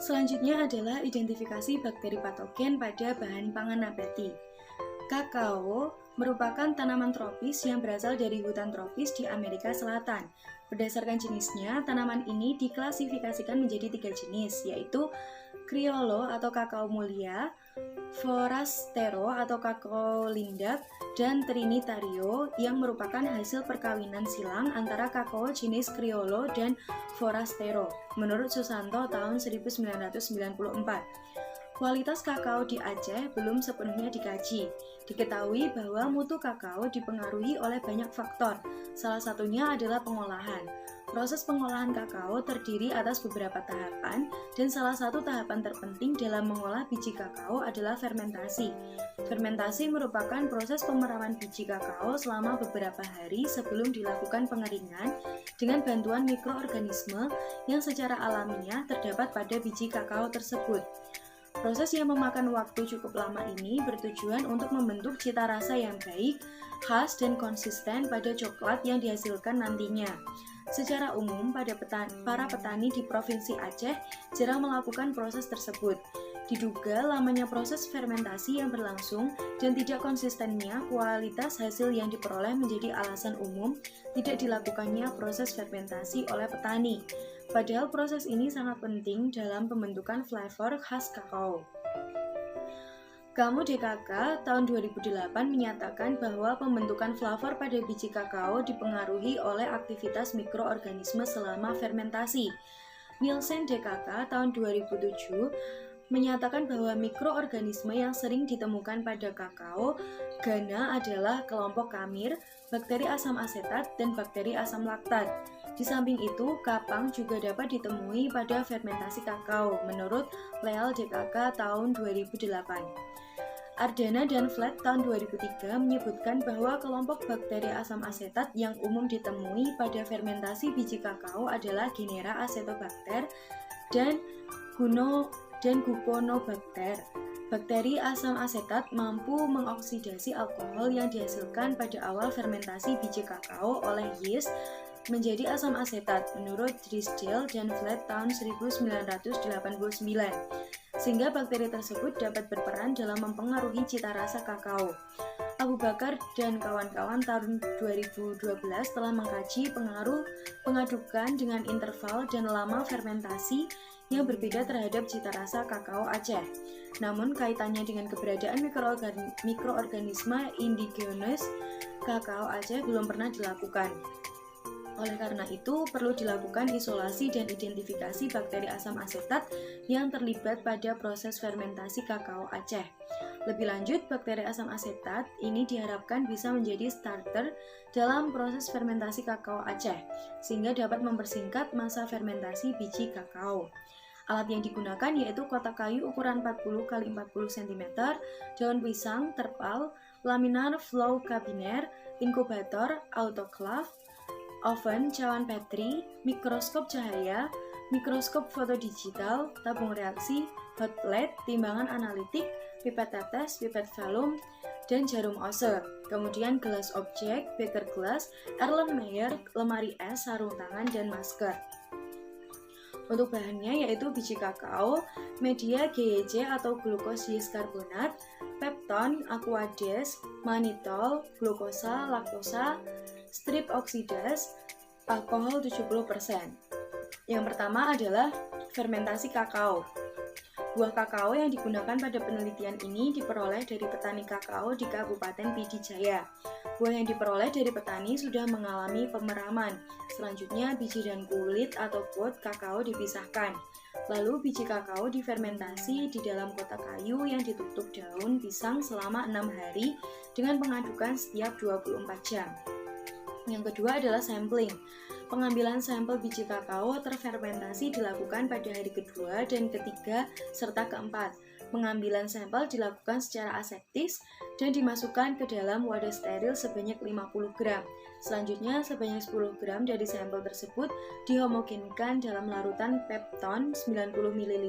Selanjutnya adalah identifikasi bakteri patogen pada bahan pangan nabati. Kakao merupakan tanaman tropis yang berasal dari hutan tropis di Amerika Selatan. Berdasarkan jenisnya, tanaman ini diklasifikasikan menjadi 3 jenis, yaitu Criollo atau kakao mulia, Forastero atau kakao lindak, dan Trinitario yang merupakan hasil perkawinan silang antara kakao jenis Criollo dan Forastero menurut Susanto tahun 1994. Kualitas kakao di Aceh belum sepenuhnya dikaji. Diketahui bahwa mutu kakao dipengaruhi oleh banyak faktor, salah satunya adalah pengolahan. Proses pengolahan kakao terdiri atas beberapa tahapan, dan salah satu tahapan terpenting dalam mengolah biji kakao adalah fermentasi. Fermentasi merupakan proses pemeraman biji kakao selama beberapa hari sebelum dilakukan pengeringan dengan bantuan mikroorganisme yang secara alamiah terdapat pada biji kakao tersebut. Proses yang memakan waktu cukup lama ini bertujuan untuk membentuk cita rasa yang baik, khas, dan konsisten pada coklat yang dihasilkan nantinya. Secara umum, para petani di Provinsi Aceh jarang melakukan proses tersebut. Diduga lamanya proses fermentasi yang berlangsung dan tidak konsistennya kualitas hasil yang diperoleh menjadi alasan umum tidak dilakukannya proses fermentasi oleh petani. Padahal proses ini sangat penting dalam pembentukan flavor khas kakao. Kamu DKK tahun 2008 menyatakan bahwa pembentukan flavor pada biji kakao dipengaruhi oleh aktivitas mikroorganisme selama fermentasi. Nielsen DKK tahun 2007 menyatakan bahwa mikroorganisme yang sering ditemukan pada kakao Ghana adalah kelompok kamir, bakteri asam asetat, dan bakteri asam laktat. Di samping itu, kapang juga dapat ditemui pada fermentasi kakao, menurut Leal DKK tahun 2008. Ardana dan Flat tahun 2003 menyebutkan bahwa kelompok bakteri asam asetat yang umum ditemui pada fermentasi biji kakao adalah Genera Acetobacter dan Guconobacter. Bakteri asam asetat mampu mengoksidasi alkohol yang dihasilkan pada awal fermentasi biji kakao oleh yeast menjadi asam asetat menurut Drysdale dan Flat tahun 1989, sehingga bakteri tersebut dapat berperan dalam mempengaruhi cita rasa kakao. Abu Bakar dan kawan-kawan tahun 2012 telah mengkaji pengaruh pengadukan dengan interval dan lama fermentasi yang berbeda terhadap cita rasa kakao Aceh. Namun kaitannya dengan keberadaan mikroorganisme indigenous kakao Aceh belum pernah dilakukan. Oleh karena itu, perlu dilakukan isolasi dan identifikasi bakteri asam asetat yang terlibat pada proses fermentasi kakao Aceh. Lebih lanjut, bakteri asam asetat ini diharapkan bisa menjadi starter dalam proses fermentasi kakao Aceh, sehingga dapat mempersingkat masa fermentasi biji kakao. Alat yang digunakan yaitu kotak kayu ukuran 40 x 40 cm, daun pisang, terpal, laminar flow cabinet, inkubator, autoclave, oven, cawan Petri, mikroskop cahaya, mikroskop fotodigital, tabung reaksi, hot plate, timbangan analitik, pipet tetes, pipet velum, dan jarum Ose. Kemudian gelas objek, beker gelas, Erlenmeyer, lemari es, sarung tangan, dan masker. Untuk bahannya yaitu biji kakao, media GYC atau glukose yeast karbonat, pepton, aquades, manitol, glukosa, laktosa, strip oksidas, alkohol 70%. Yang pertama adalah fermentasi kakao. Buah kakao yang digunakan pada penelitian ini diperoleh dari petani kakao di Kabupaten Pidi Jaya. Buah yang diperoleh dari petani sudah mengalami pemeraman. Selanjutnya biji dan kulit atau pod kakao dipisahkan. Lalu biji kakao difermentasi di dalam kotak kayu yang ditutup daun pisang selama 6 hari dengan pengadukan setiap 24 jam. Yang kedua adalah sampling. Pengambilan sampel biji kakao terfermentasi dilakukan pada hari kedua dan ketiga serta keempat. Pengambilan sampel dilakukan secara aseptis dan dimasukkan ke dalam wadah steril sebanyak 50 gram. Selanjutnya, sebanyak 10 gram dari sampel tersebut dihomogenkan dalam larutan pepton 90 ml.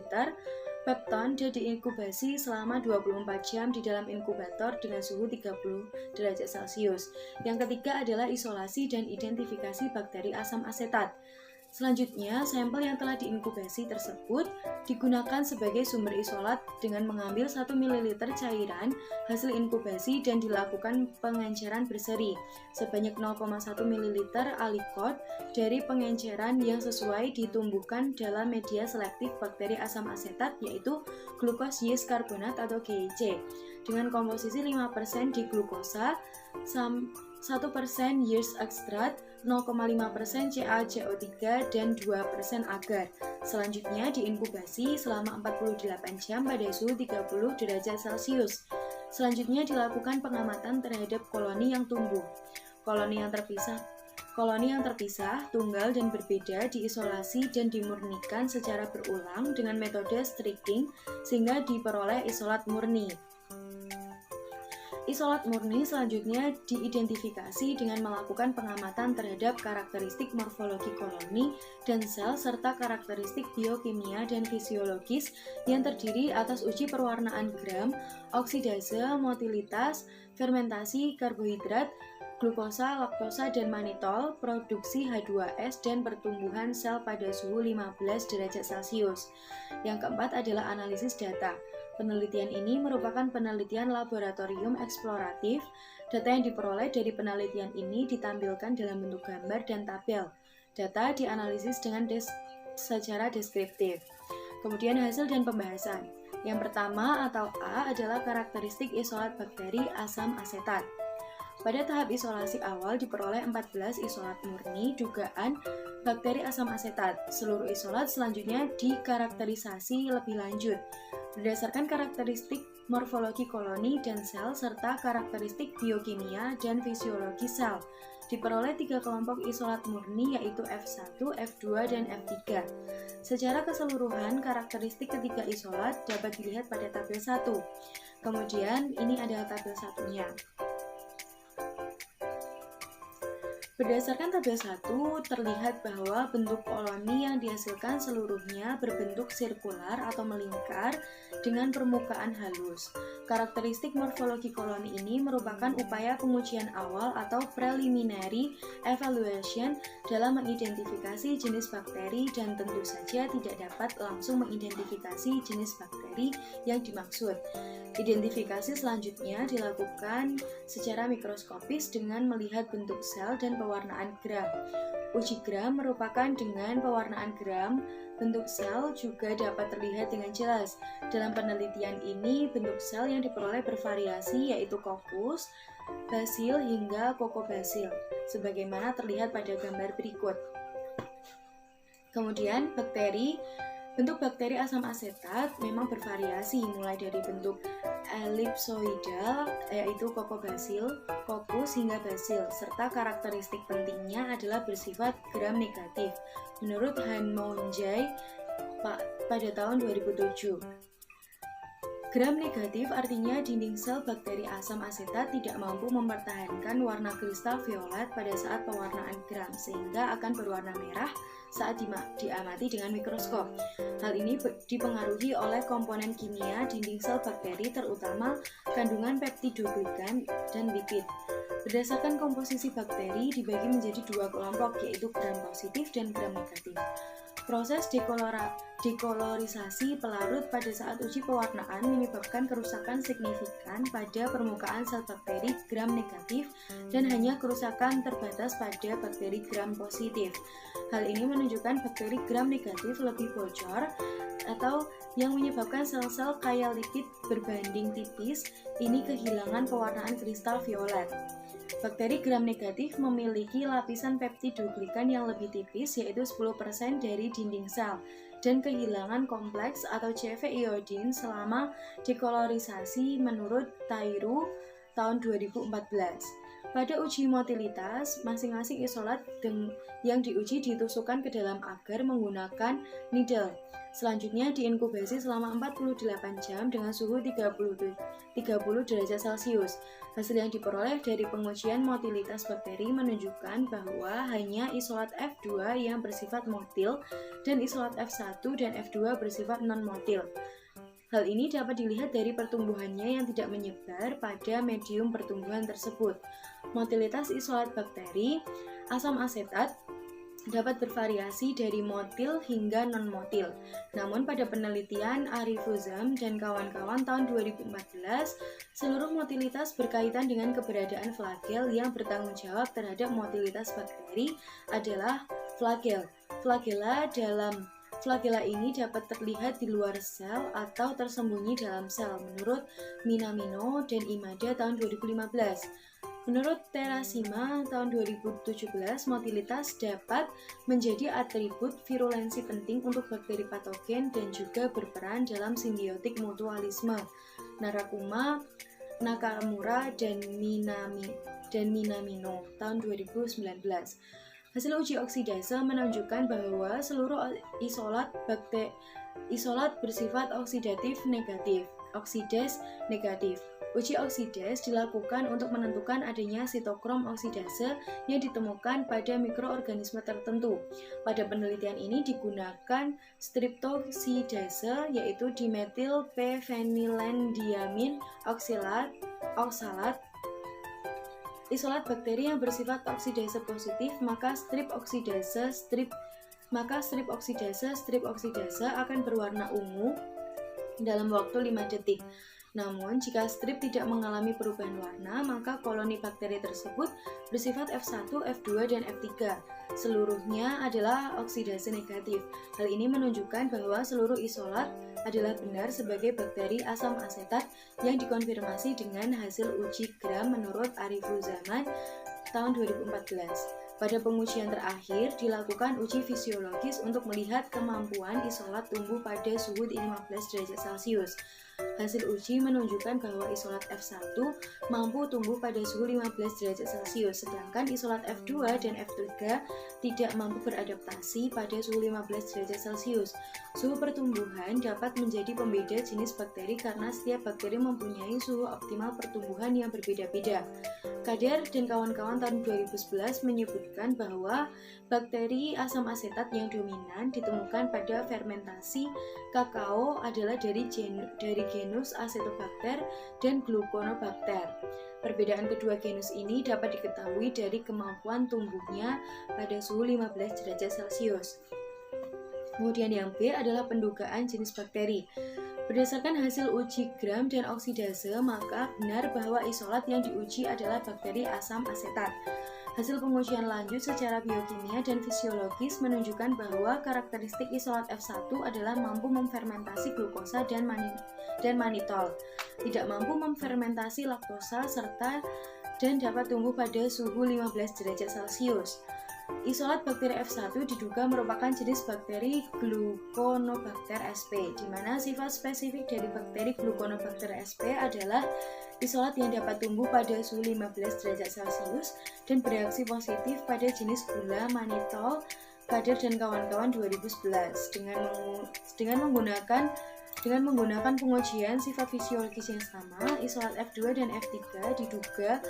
Pepton dan diinkubasi selama 24 jam di dalam inkubator dengan suhu 30 derajat Celcius. Yang ketiga adalah isolasi dan identifikasi bakteri asam asetat. Selanjutnya, sampel yang telah diinkubasi tersebut digunakan sebagai sumber isolat dengan mengambil 1 ml cairan hasil inkubasi dan dilakukan pengenceran berseri sebanyak 0,1 ml alikot dari pengenceran yang sesuai ditumbuhkan dalam media selektif bakteri asam asetat yaitu glukos yeast karbonat atau GYC dengan komposisi 5% di glukosa, 1% yeast extract, 0,5% CaCO3 dan 2% agar. Selanjutnya diinkubasi selama 48 jam pada suhu 30 derajat Celcius. Selanjutnya dilakukan pengamatan terhadap koloni yang tumbuh. Koloni yang terpisah, tunggal dan berbeda diisolasi dan dimurnikan secara berulang dengan metode streaking sehingga diperoleh isolat murni. Isolat murni selanjutnya diidentifikasi dengan melakukan pengamatan terhadap karakteristik morfologi koloni dan sel serta karakteristik biokimia dan fisiologis yang terdiri atas uji perwarnaan gram, oksidase, motilitas, fermentasi karbohidrat, glukosa, laktosa, dan manitol, produksi H2S, dan pertumbuhan sel pada suhu 15 derajat Celcius. Yang keempat adalah analisis data. Penelitian ini merupakan penelitian laboratorium eksploratif. Data yang diperoleh dari penelitian ini ditampilkan dalam bentuk gambar dan tabel. Data dianalisis dengan secara deskriptif. Kemudian hasil dan pembahasan. Yang pertama atau A adalah karakteristik isolat bakteri asam asetat. Pada tahap isolasi awal diperoleh 14 isolat murni dugaan bakteri asam asetat. Seluruh isolat selanjutnya dikarakterisasi lebih lanjut berdasarkan karakteristik morfologi koloni dan sel serta karakteristik biokimia dan fisiologi sel. Diperoleh 3 kelompok isolat murni yaitu F1, F2, dan F3. Secara keseluruhan, karakteristik ketiga isolat dapat dilihat pada tabel 1. Kemudian, ini adalah tabel satunya. Berdasarkan tabel 1, terlihat bahwa bentuk koloni yang dihasilkan seluruhnya berbentuk sirkular atau melingkar dengan permukaan halus. Karakteristik morfologi koloni ini merupakan upaya pengujian awal atau preliminary evaluation dalam mengidentifikasi jenis bakteri dan tentu saja tidak dapat langsung mengidentifikasi jenis bakteri yang dimaksud. Identifikasi selanjutnya dilakukan secara mikroskopis dengan melihat bentuk sel dan pewarnaan gram. Uji gram merupakan dengan pewarnaan gram, bentuk sel juga dapat terlihat dengan jelas. Dalam penelitian ini, bentuk sel yang diperoleh bervariasi yaitu kokus, basil hingga kokobasil, sebagaimana terlihat pada gambar berikut. Kemudian bentuk bakteri asam asetat memang bervariasi mulai dari bentuk ellipsoidal yaitu kokobasil, kokus hingga basil serta karakteristik pentingnya adalah bersifat gram negatif menurut Han Mounjay pada tahun 2007. Gram negatif artinya dinding sel bakteri asam asetat tidak mampu mempertahankan warna kristal violet pada saat pewarnaan gram sehingga akan berwarna merah saat diamati dengan mikroskop. Hal ini dipengaruhi oleh komponen kimia dinding sel bakteri terutama kandungan peptidoglikan dan lipid. Berdasarkan komposisi bakteri dibagi menjadi 2 kelompok yaitu gram positif dan gram negatif. Proses dekolorisasi pelarut pada saat uji pewarnaan menyebabkan kerusakan signifikan pada permukaan sel bakteri gram negatif dan hanya kerusakan terbatas pada bakteri gram positif. Hal ini menunjukkan bakteri gram negatif lebih bocor atau yang menyebabkan sel-sel kaya lipid berbanding tipis ini kehilangan pewarnaan kristal violet. Bakteri gram negatif memiliki lapisan peptidoglikan yang lebih tipis yaitu 10% dari dinding sel dan kehilangan kompleks atau CV iodin selama dekolorisasi menurut Tairu tahun 2014. Pada uji motilitas, masing-masing isolat yang diuji ditusukkan ke dalam agar menggunakan needle. Selanjutnya diinkubasi selama 48 jam dengan suhu 30 derajat Celcius. Hasil yang diperoleh dari pengujian motilitas bakteri menunjukkan bahwa hanya isolat F2 yang bersifat motil dan isolat F1 dan F2 bersifat non-motil. Hal ini dapat dilihat dari pertumbuhannya yang tidak menyebar pada medium pertumbuhan tersebut. Motilitas isolat bakteri asam asetat dapat bervariasi dari motil hingga non-motil. Namun pada penelitian Arifuzam dan kawan-kawan tahun 2014, seluruh motilitas berkaitan dengan keberadaan flagel yang bertanggung jawab terhadap motilitas bakteri adalah flagel. Flagela ini dapat terlihat di luar sel atau tersembunyi dalam sel menurut Minamino dan Imada tahun 2015. Menurut Terasima tahun 2017, motilitas dapat menjadi atribut virulensi penting untuk bakteri patogen dan juga berperan dalam simbiotik mutualisme. Narakuma, Nakamura, dan Minamino tahun 2019. Hasil uji oksidase menunjukkan bahwa seluruh isolat bersifat oksidatif negatif, oksidas negatif. Uji oksidase dilakukan untuk menentukan adanya sitokrom oksidase yang ditemukan pada mikroorganisme tertentu. Pada penelitian ini digunakan streptoksidase, yaitu dimetil p-phenylendiamin oksalat, isolat bakteri yang bersifat oksidase positif, maka strip oksidase akan berwarna ungu dalam waktu 5 detik. Namun, jika strip tidak mengalami perubahan warna, maka koloni bakteri tersebut bersifat F1, F2, dan F3. Seluruhnya adalah oksidase negatif. Hal ini menunjukkan bahwa seluruh isolat adalah benar sebagai bakteri asam asetat yang dikonfirmasi dengan hasil uji gram menurut Arifuzaman tahun 2014. Pada pengujian terakhir, dilakukan uji fisiologis untuk melihat kemampuan isolat tumbuh pada suhu 15 derajat Celcius. Hasil uji menunjukkan bahwa isolat F1 mampu tumbuh pada suhu 15 derajat Celcius, sedangkan isolat F2 dan F3 tidak mampu beradaptasi pada suhu 15 derajat Celcius. Suhu pertumbuhan dapat menjadi pembeda jenis bakteri karena setiap bakteri mempunyai suhu optimal pertumbuhan yang berbeda-beda. Kader dan kawan-kawan tahun 2011 menyebutkan bahwa bakteri asam asetat yang dominan ditemukan pada fermentasi kakao adalah dari genus Acetobacter dan Gluconobacter. Perbedaan kedua genus ini dapat diketahui dari kemampuan tumbuhnya pada suhu 15 derajat Celcius. Kemudian yang B adalah pendugaan jenis bakteri. Berdasarkan hasil uji gram dan oksidase, maka benar bahwa isolat yang diuji adalah bakteri asam asetat. Hasil pengujian lanjut secara biokimia dan fisiologis menunjukkan bahwa karakteristik isolat F1 adalah mampu memfermentasi glukosa dan manitol, tidak mampu memfermentasi laktosa, dan dapat tumbuh pada suhu 15 derajat Celcius. Isolat bakteri F1 diduga merupakan jenis bakteri Gluconobacter sp, di mana sifat spesifik dari bakteri Gluconobacter sp adalah isolat yang dapat tumbuh pada suhu 15 derajat Celcius dan bereaksi positif pada jenis gula manitol. Kader dan kawan-kawan 2011 dengan menggunakan pengujian sifat fisiologis yang sama, isolat F2 dan F3 diduga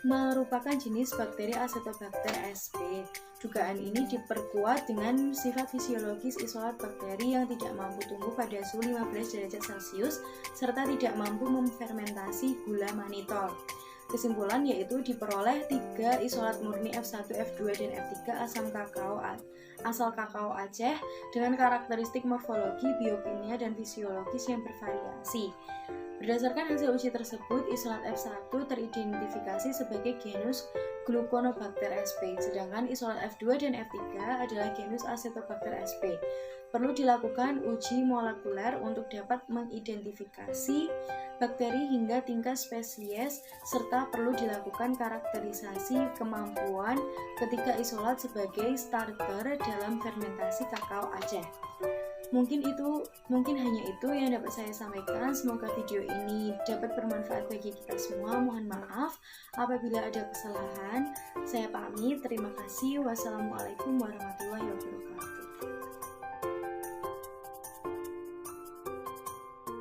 merupakan jenis bakteri Acetobacter sp. Dugaan ini diperkuat dengan sifat fisiologis isolat bakteri yang tidak mampu tumbuh pada suhu 15 derajat Celcius serta tidak mampu memfermentasi gula manitol. Kesimpulan yaitu diperoleh 3 isolat murni F1, F2, dan F3 asal kakao Aceh dengan karakteristik morfologi, biokimia, dan fisiologis yang bervariasi. Berdasarkan hasil uji tersebut, isolat F1 teridentifikasi sebagai genus Gluconobacter sp, sedangkan isolat F2 dan F3 adalah genus Acetobacter sp. Perlu dilakukan uji molekuler untuk dapat mengidentifikasi bakteri hingga tingkat spesies, serta perlu dilakukan karakterisasi kemampuan ketiga isolat sebagai starter dalam fermentasi kakao Aceh. Mungkin hanya itu yang dapat saya sampaikan. Semoga video ini dapat bermanfaat bagi kita semua. Mohon maaf apabila ada kesalahan. Saya pamit. Terima kasih. Wassalamualaikum warahmatullahi wabarakatuh.